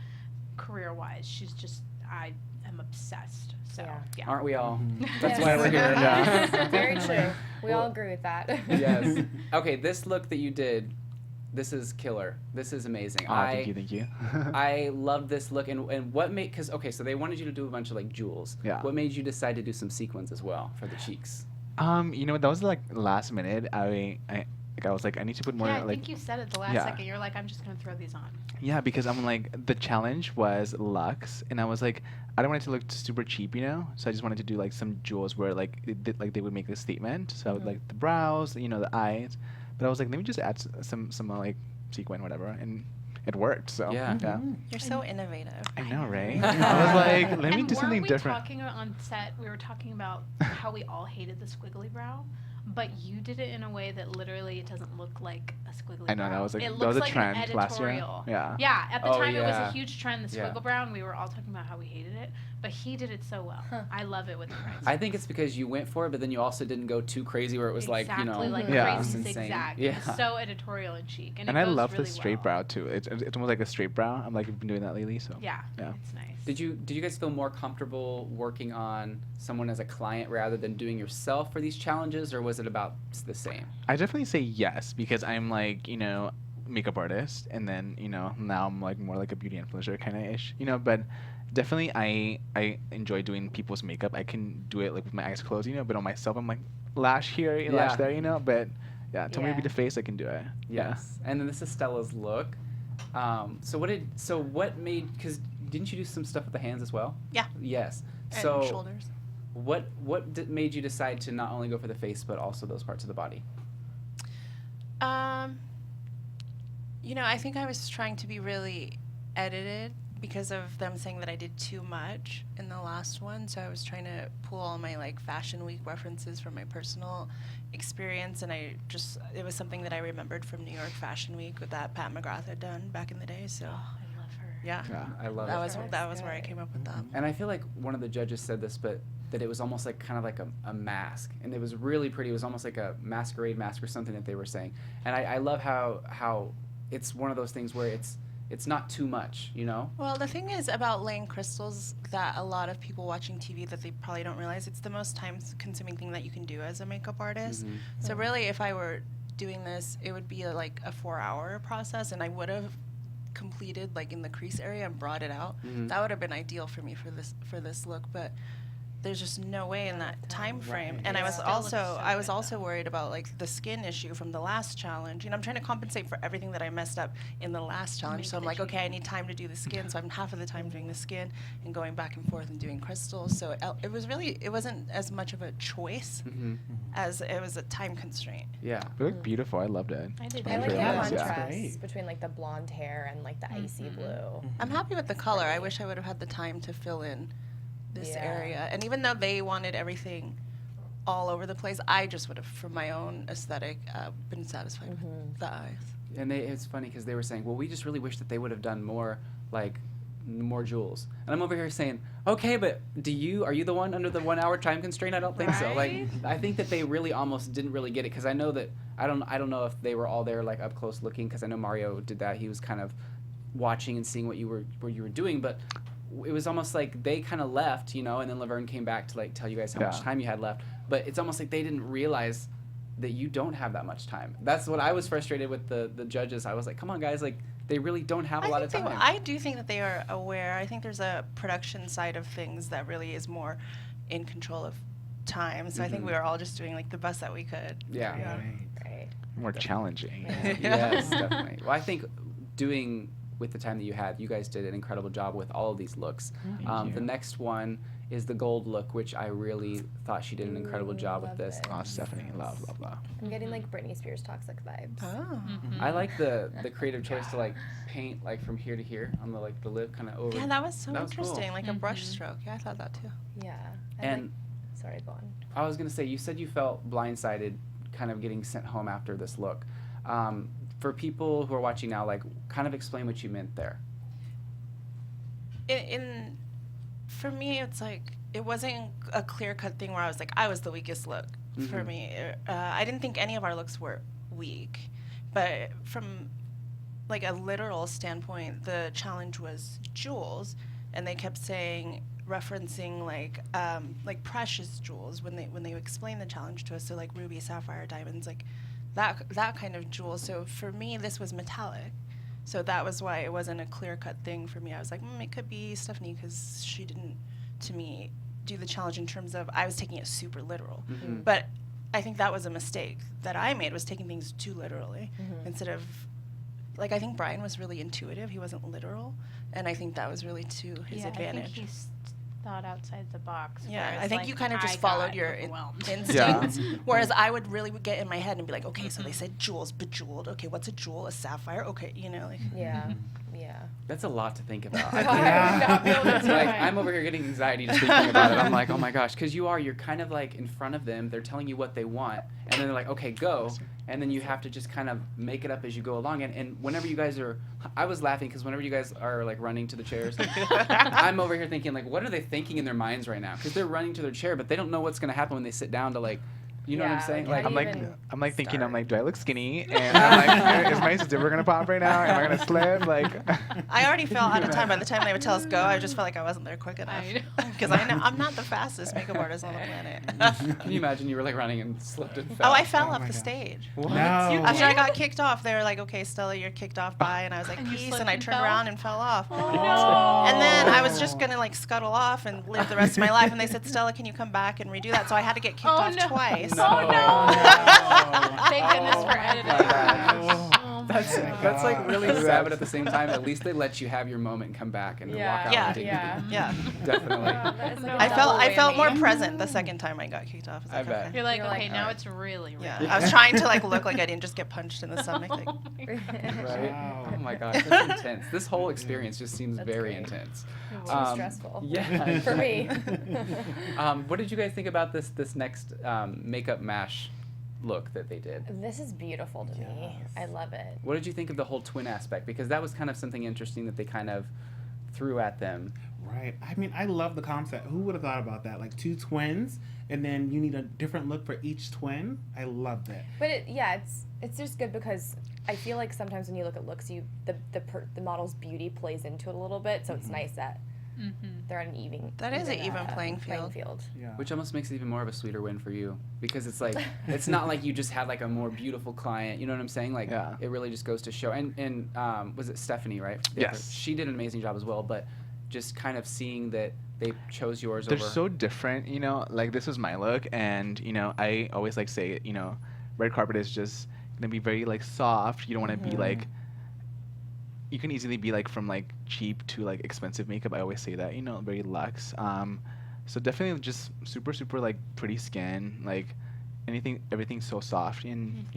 career-wise. She's just, I am obsessed. So, yeah. Aren't we all? Yes. That's why we're here. Yeah. Very true. We all agree with that. Yes. Okay, this look that you did, this is killer. This is amazing. Oh, thank you. I love this look, and what made, because okay, so they wanted you to do a bunch of like jewels. Yeah. What made you decide to do some sequins as well for the cheeks? You know, that was like last minute. I was like, I need to put more Yeah, I like think you said it the last second. You're like, I'm just going to throw these on. yeah, because I'm like, the challenge was luxe, and I was like, I don't want it to look super cheap, you know. So I just wanted to do like some jewels where like they would make a statement. So I would like the brows, you know, the eyes. But I was like, let me just add some like sequin, whatever, and it worked. So Yeah. You're so innovative. I know, right? I was like, let me And do something weren't we different. talking on set, we were talking about how we all hated the squiggly brow, but you did it in a way that literally it doesn't look like a squiggly brow. I know, that was like- it that looks was a like trend an last year. editorial. Yeah. Yeah, at the Oh, time it was yeah. a huge trend, the Yeah. squiggle brow, and we were all talking about how we hated it, but he did it so well. I love it with the rhinestones. I think it's because you went for it, but then you also didn't go too crazy where it was like, you know, like Yeah. crazy insane. zigzag. Yeah. It was so editorial and chic, and And it I goes love really the straight well. brow too. It's almost like a straight brow. I'm like, I've been doing that lately, so Yeah, Yeah. it's nice. Did you guys feel more comfortable working on someone as a client rather than doing yourself for these challenges, or was it about the same? I definitely say yes, because I'm like, you know, makeup artist, and then, you know, now I'm like more like a beauty influencer kind of ish, you know. But definitely I enjoy doing people's makeup. I can do it like with my eyes closed, you know, but on myself I'm like lash here, lash Yeah. there, you know. But yeah, tell me to be Yeah. the face, I can do it. Yes. And then this is Stella's look. So what made, because didn't you do some stuff with the hands as well? Yeah. Yes. And So shoulders. what made you decide to not only go for the face but also those parts of the body? You know, I think I was trying to be really edited because of them saying that I did too much in the last one. So I was trying to pull all my like Fashion Week references from my personal experience, and it was something that I remembered from New York Fashion Week with that Pat McGrath had done back in the day. So Oh, I love her. yeah, Yeah. I love that it. was where I came up with that. And I feel like one of the judges said this, but that it was almost like kind of like a mask, and it was really pretty. It was almost like a masquerade mask or something that they were saying. And I love how it's one of those things where it's not too much, you know? Well, the thing is about laying crystals that a lot of people watching TV that they probably don't realize, it's the most time-consuming thing that you can do as a makeup artist. Mhm. So really, if I were doing this, it would be like a 4-hour process, and I would have completed like in the crease area and brought it out. Mhm. That would have been ideal for me for this look, but there's just no way in that time frame. Right. And I It was still looks so I was good, also though. worried about like the skin issue from the last challenge. You know, I'm trying to compensate for everything that I messed up in the last challenge. Make So I'm the like, okay, I change. need time to do the skin. So I'm half of the time doing the skin and going back and forth and doing crystals. So it wasn't as much of a choice Mhm. as it was a time constraint. Yeah. It looked beautiful. I loved it. I did I like Really the nice, yeah. contrast Great. between like the blonde hair and like the icy blue. I'm happy with the color. I wish I would have had the time to fill in this Yeah. area. And even though they wanted everything all over the place, I just would have, for my own aesthetic, been satisfied with the eyes. And it's funny because they were saying, well, we just really wish that they would have done more like more jewels. And I'm over here saying, okay, but are you the one under the 1 hour time constraint? I don't think so. Like, Right? I think that they really almost didn't really get it, because I know that, I don't know if they were all there like up close looking, because I know Mario did that. He was kind of watching and seeing what you were doing, but it was almost like they kind of left, and then Laverne came back to like tell you guys how much time you had left. But it's almost like they didn't realize that you don't have that much time. That's what I was frustrated with the judges. I was like, come on guys, like they really don't have a lot of time. I do think that they are aware. I think there's a production side of things that really is more in control of time. So I think we were all just doing like the best that we could. Yeah. Right. More challenging. Yes, definitely. Well, I think doing with the time that you guys did an incredible job with all of these looks. The next one is the gold look, which I really thought she did an incredible job with love this. it. Oh, Stephanie, love. I'm getting like Britney Spears toxic vibes. Oh. I like the creative choice to like paint like from here to here on the like the lip kind of over. Yeah, that was so That was cool. interesting. Like a brush stroke. Yeah, I thought that too. Yeah. And sorry, go on. I was gonna say, you said you felt blindsided, kind of getting sent home after this look. For people who are watching now, like, kind of explain what you meant there. For me, it's like it wasn't a clear-cut thing where I was like, I was the weakest look for me. I didn't think any of our looks were weak, but from like a literal standpoint, the challenge was jewels, and they kept referencing like precious jewels when they explained the challenge to us. So like ruby, sapphire, diamonds, like that kind of jewel. So for me, this was metallic. So that was why it wasn't a clear-cut thing for me. I was like, it could be Stephanie, because she didn't, to me, do the challenge in terms of I was taking it super literal. But I think that was a mistake that I made, was taking things too literally instead of, like, I think Brian was really intuitive. He wasn't literal, and I think that was really to his advantage. I think he thought outside the box. Yeah, whereas, I think like, you kind of just I followed got your overwhelmed. instincts, whereas I would really get in my head and be like, okay, so they said jewels, bejeweled. Okay, what's a jewel? A sapphire? Okay, like. Yeah. That's a lot to think about. I would not be able to do Like, it. I'm over here getting anxiety just thinking about it. I'm like, oh my gosh, because you're kind of like in front of them. They're telling you what they want, and then they're like, okay, go. And then you have to just kind of make it up as you go along. And whenever you guys I was laughing because whenever you guys are like running to the chairs, I'm over here thinking like, what are they thinking in their minds right now? Because they're running to their chair, but they don't know what's going to happen when they sit down to like, you know what I'm saying? like, how do you I'm like thinking, start? do I look skinny? And I'm like, is my zipper gonna pop right now? Am I gonna slip? Like, I already felt out of time. By the time they would tell us go, I just felt like I wasn't there quick enough. Because I'm not the fastest makeup artist on the planet. Can you imagine you were like running and slipped and fell? Oh, I fell Oh off my the God. stage. What? No. After I got kicked off, they were like, okay, Stella, you're kicked off, bye. And I was like, And you peace. slipped And I and turned fell? around and fell off. Oh, no. And then I was just going to like scuttle off and live the rest of my life. And they said, Stella, can you come back and redo that? So I had to get kicked off no. twice. Oh, no. Thank goodness for editing. That's like really sad, but at the same time, at least they let you have your moment and come back and walk out Yeah. with dignity. Yeah. Definitely. That is like a I felt double more whammy. present the second time I got kicked off. I was I like, bet. okay. You're like, You're okay, like, now alright. it's really, really. Yeah. I was trying to like look like I didn't just get punched in the stomach. Like, Right? Wow. Oh my gosh, that's intense. This whole experience just seems That's very great. intense. Too stressful. Yeah. For me. What did you guys think about this next makeup mash look that they did? This is beautiful to me. I love it. What did you think of the whole twin aspect? Because that was kind of something interesting that they kind of threw at them. Right. I mean, I love the concept. Who would have thought about that? Like two twins, and then you need a different look for each twin. I love that. But it's just good because I feel like sometimes when you look at looks, the model's beauty plays into it a little bit. So it's nice that they're on an That is an even playing field. Yeah. Which almost makes it even more of a sweeter win for you, because it's like it's not like you just had like a more beautiful client. You know what I'm saying? Like it really just goes to show. And was it Stephanie, right? Yes. She did an amazing job as well. But just kind of seeing that they chose yours they're over. so different, like this was my look, and I always like say, red carpet is just gonna be very like soft. You don't want to be like, you can easily be like from like cheap to like expensive makeup. I always say that, very luxe. So definitely just super like pretty skin, like everything's so soft, and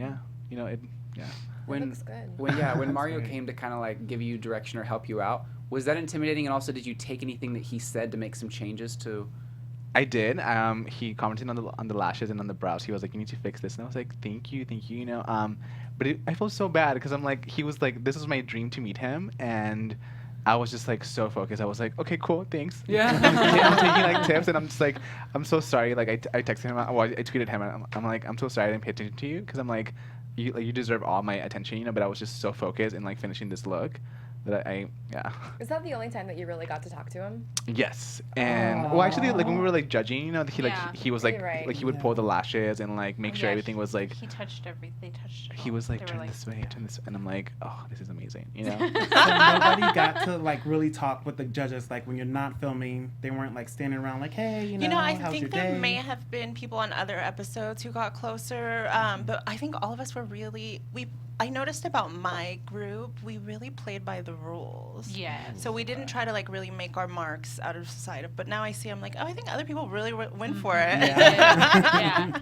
When looks good. when Mario great. came to kind of like give you direction or help you out, was that intimidating? And also, did you take anything that he said to make some changes to? I did. He commented on the lashes and on the brows. He was like, "You need to fix this," and I was like, "Thank you." But I felt so bad because I'm like, he was like, this was my dream to meet him, and I was just like so focused. I was like, okay, cool, thanks. Yeah. I'm taking like tips, and I'm just like, I'm so sorry. Like I texted him, well, I tweeted him, and I'm like, I'm so sorry I didn't pay attention to you, because I'm like, you deserve all my attention, you know. But I was just so focused in like finishing this look that I yeah. Is that the only time that you really got to talk to him? Yes, and well, actually, like when we were like judging, you know, he was like You're right. like he would pull the lashes and like make sure Yeah, everything was like. He touched they touched it He all. was like, They were turn this way, turn this way, and I'm like, oh, this is amazing, you know. So nobody got to like really talk with the judges. Like when you're not filming, they weren't like standing around like, hey, you know, I how's think your there day? may have been people on other episodes who got closer, but I think all of us were really I noticed about my group, we really played by the rules. Yes. So we didn't try to like really make our marks out of society. But now I see, I'm like, oh, I think other people really went for it. Yeah.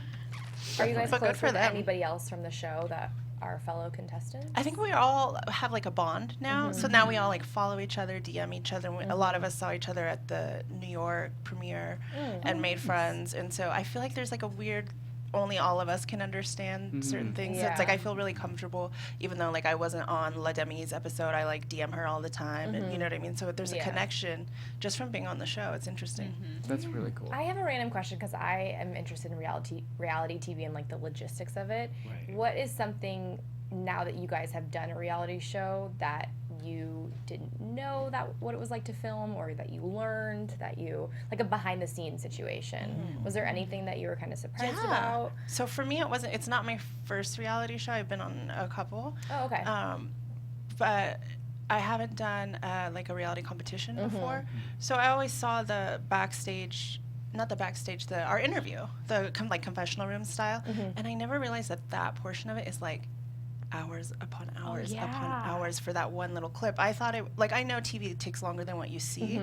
Are you guys But good close for with them. anybody else from the show that are fellow contestants? I think we all have like a bond now. So now we all like follow each other, DM each other. A lot of us saw each other at the New York premiere and made friends. And so I feel like there's like a weird, only all of us can understand certain things. So it's like Yeah. I feel really comfortable, even though like I wasn't on La Demi's episode. I like DM her all the time, and you know what I mean. So there's a Yeah. connection just from being on the show. It's interesting. That's really cool. I have a random question because I am interested in reality TV and like the logistics of it. Right. What is something now that you guys have done a reality show that you didn't know that what it was like to film, or that you learned, that you like a behind the scenes situation? Was there anything that you were kind of surprised about? So for me, it's not my first reality show. I've been on a couple. Oh, okay. But I haven't done like a reality competition before. So I always saw the backstage, not the backstage, our interview, the like confessional room style. And I never realized that portion of it is like hours upon hours upon hours for that one little clip. I thought it, like, I know TV takes longer than what you see,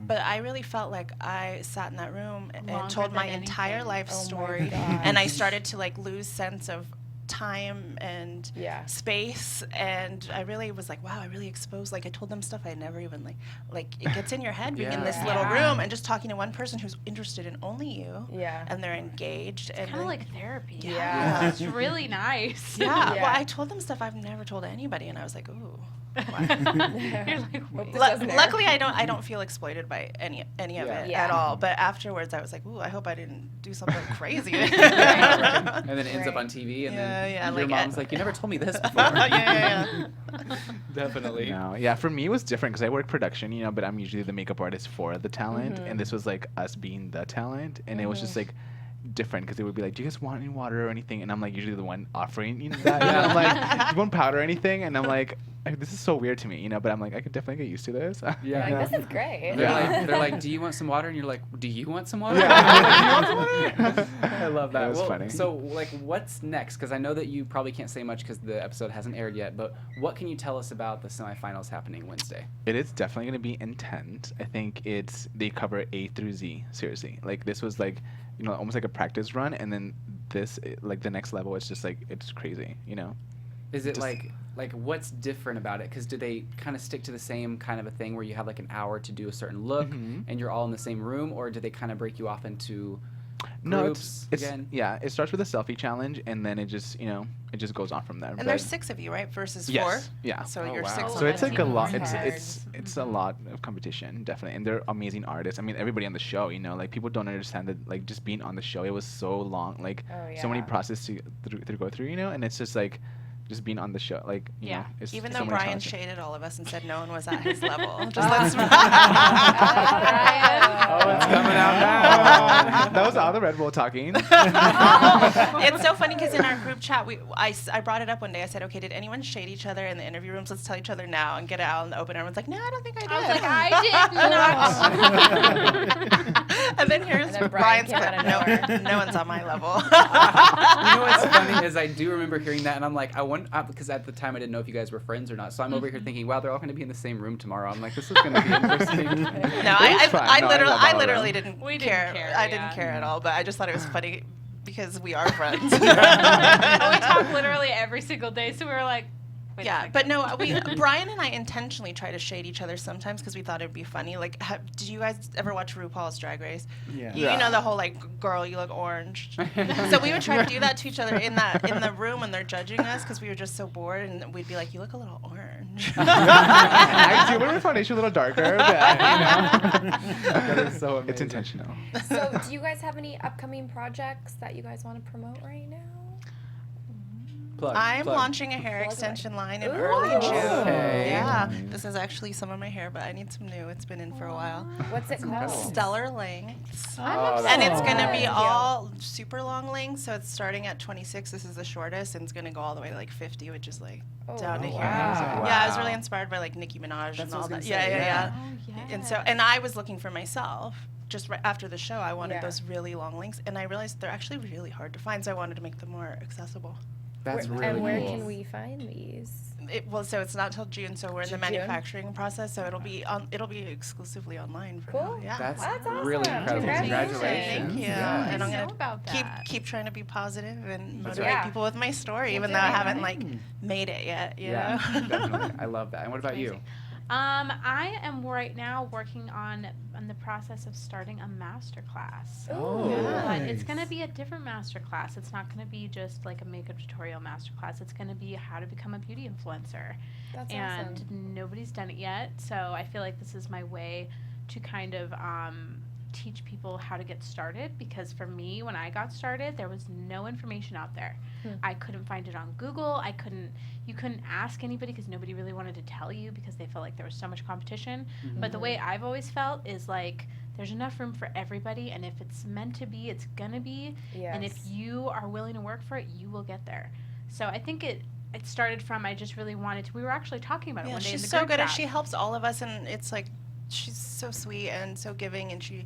but I really felt like I sat in that room and Longer told my than entire anything. life Oh my story, gosh. and I started to like lose sense of time and Yeah. space, and I really was like, wow, I really exposed, like I told them stuff I never even like it gets in your head being in this little room and just talking to one person who's interested in only you, Yeah. and they're engaged, and Kind of like therapy. Yeah. It's really nice. yeah. Yeah. Well, I told them stuff I've never told anybody, and I was like, ooh. You're like, wait. Luckily, I don't feel exploited by any of it Yeah. at all. But afterwards, I was like, ooh, I hope I didn't do something crazy. And then it ends up Right. on TV, and Yeah, then yeah, your like mom's like, you never told me this before. yeah. Definitely. No, yeah, for me it was different because I work production, you know, but I'm usually the makeup artist for the talent, and this was like us being the talent, and it was just like different because they would be like, do you guys want any water or anything? And I'm like usually the one offering, you know, that. And I'm like, do you want powder or anything? And I'm like, this is so weird to me, you know, but I'm like, I could definitely get used to this. Yeah. Like, this is great. They're like, do you want some water? And you're like, do you want some water? Yeah. I love that. That was Well, funny. So, like, what's next? Because I know that you probably can't say much because the episode hasn't aired yet, but what can you tell us about the semifinals happening Wednesday? It is definitely going to be intense. I think they cover A through Z, seriously. Like, this was like, you know, almost like a practice run, and then this, like, the next level, it's just like, it's crazy, you know? Is it Just- like what's different about it? Because do they kind of stick to the same kind of a thing where you have like an hour to do a certain look and you're all in the same room, or do they kind of break you off into No, groups it's again? yeah. It starts with a selfie challenge, and then it just, you know, it just goes on from there. And there's 6 of you, right? Versus yes, 4. yeah. So Oh, you're wow. 6. So it's like a even lot. more It's hard. it's a lot of competition, definitely, and they're amazing artists. I mean, everybody on the show, you know, like people don't understand that, like just being on the show, it was so long, like so many yeah. processes to go through, you know, and it's just like just being on the show, like you Yeah. know, it's Even so though many Brian challenges. shaded all of us and said no one was at his level. Just let's. Oh, it's coming out now. That was all the Red Bull talking. It's so funny because in our group chat, I brought it up one day. I said, okay, did anyone shade each other in the interview rooms? Let's tell each other now and get it out in the open. Everyone's like, no, I don't think I did. I was like, I did not. And then here's And then Brian Brian's came clip. out of nowhere. No one's on my level. You know what's funny is I do remember hearing that, and I'm like, I wonder, because at the time I didn't know if you guys were friends or not. So I'm over here thinking, wow, they're all going to be in the same room tomorrow. I'm like, this is going to be interesting. No, was fine. No, I love I all of literally them. didn't We didn't care. care, I yeah. didn't care at all, but I just thought it was funny because we are friends. We talk literally every single day, so we were like, wait a Yeah, second. but no, Brian and I intentionally try to shade each other sometimes because we thought it'd be funny. Like, did you guys ever watch RuPaul's Drag Race? Yeah. You know the whole like, girl, you look orange. So we would try to do that to each other in the room when they're judging us because we were just so bored, and we'd be like, you look a little orange. orange. I do wear my foundation a little darker, but That is so amazing. it's intentional. So, do you guys have any upcoming projects that you guys want to promote right now? Plug, I'm plug. launching a hair Plug away. extension line in Ooh. early June. Okay. Yeah, this is actually some of my hair, but I need some new. It's been in for a while. What's it called? Stellar lengths. Oh, And it's that's going to Thank be you. all super long lengths. So it's starting at 26. This is the shortest. And it's going to go all the way to like 50, which is like down to here. wow. Yeah, I was really inspired by like Nicki Minaj That's and what I all was gonna that. say, Yeah, yeah. Oh, And so, and I was looking for myself. Just right after the show, I wanted Yeah. those really long lengths. And I realized they're actually really hard to find. So I wanted to make them more accessible. That's really And where cool. can we find these? Well, so it's not till June, so we're in the June? manufacturing process. So it'll be exclusively online for Cool. now. Yeah. That's That's awesome. really incredible. Congratulations. Congratulations. Thank you. Yes. And I'm I know gonna about that. keep trying to be positive and That's motivate right. people with my story, even though I haven't like made it yet. You Yeah, know. definitely. I love that. And what about you? Amazing. I am right now working on the process of starting a master class. Oh. But it's going to be a different master class. It's not going to be just like a makeup tutorial master class. It's going to be how to become a beauty influencer. That's And awesome. nobody's done it yet. So I feel like this is my way to kind of teach people how to get started, because for me, when I got started, there was no information out there. I couldn't find it on Google. You couldn't ask anybody because nobody really wanted to tell you because they felt like there was so much competition. But the way I've always felt is like there's enough room for everybody, and if it's meant to be, it's gonna be. And if Yes. you are willing to work for it, you will get there. So I think it started from I just really wanted to. We were actually talking about it Yeah, one day in she's the so group good, and chat. she helps all of us, and it's like she's so sweet and so giving, and she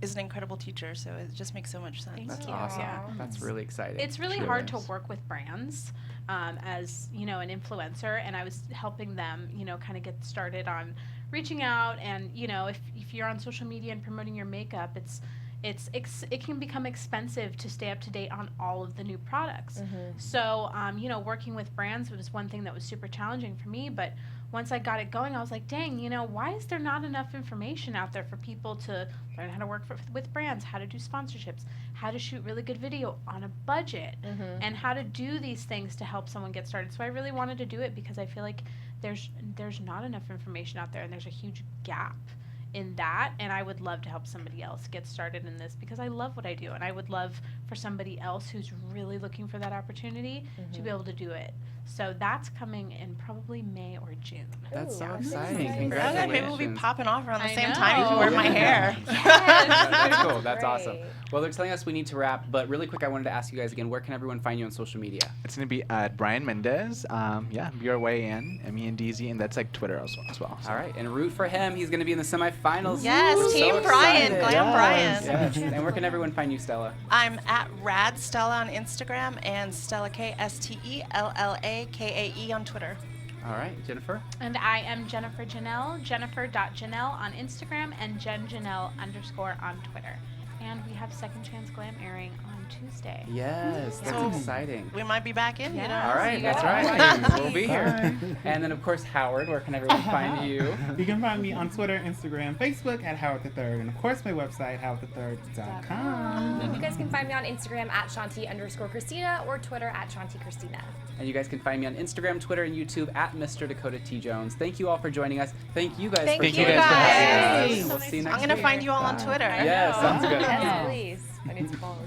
is an incredible teacher. So it just makes so much sense. That's you. awesome. Yeah. That's really exciting. It's really Sure hard is. to work with brands as an influencer, and I was helping them kind of get started on reaching out, and if you're on social media and promoting your makeup, it can become expensive to stay up to date on all of the new products. So working with brands was one thing that was super challenging for me, but once I got it going, I was like, dang, why is there not enough information out there for people to learn how to work with brands, how to do sponsorships, how to shoot really good video on a budget, and how to do these things to help someone get started. So I really wanted to do it because I feel like there's not enough information out there, and there's a huge gap in that, and I would love to help somebody else get started in this because I love what I do, and I would love for somebody else who's really looking for that opportunity to be able to do it. So that's coming in probably May or June. That's so Ooh, exciting. exciting. Okay, Congratulations. maybe we'll be popping off around the I same time if you know. wear my hair. That's cool. That's awesome. Great. Well, they're telling us we need to wrap, but really quick, I wanted to ask you guys again, where can everyone find you on social media? It's gonna be at Brian Mendez. Your way in, me and DZ, and that's like Twitter as well. So. All right, and root for him. He's going to be in the semifinals. Yes, Woo, Team so Brian, excited. Glam Brian. Yes. And where can everyone find you, Stella? I'm at Rad Stella on Instagram and Stella K STELLAKAE on Twitter. All right, Jennifer? And I am Jennifer.janelle, jennifer.janelle on Instagram, and jenjanelle_ on Twitter. And we have Second Chance Glam airing on Tuesday. Yes, that's So- exciting. We might be back in, you know. All right, you that's guys. right. We'll be here. And then, of course, Howard, where can everyone find you? You can find me on Twitter, Instagram, Facebook at Howard the Third, and of course my website, howardthethird.com. You guys can find me on Instagram at Shanti_Christina or Twitter at Shanti Christina. And you guys can find me on Instagram, Twitter, and YouTube at Mr. Dakota T. Jones. Thank you all for joining us. Thank you guys Thank for you joining guys. us. Yes. We'll see you next I'm gonna week. find you all on Twitter. Yeah, sounds good. Yes, please. I need to follow.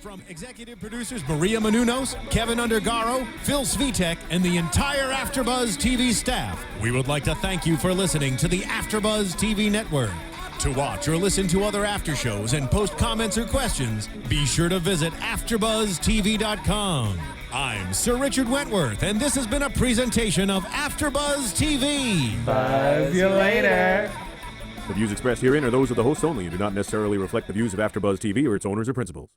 From executive producers Maria Menounos, Kevin Undergaro, Phil Svitek, and the entire Afterbuzz TV staff, we would like to thank you for listening to the Afterbuzz TV network. To watch or listen to other after shows and post comments or questions, be sure to visit AfterbuzzTV.com. I'm Sir Richard Wentworth, and this has been a presentation of Afterbuzz TV. Buzz you later. The views expressed herein are those of the hosts only and do not necessarily reflect the views of AfterBuzz TV or its owners or principals.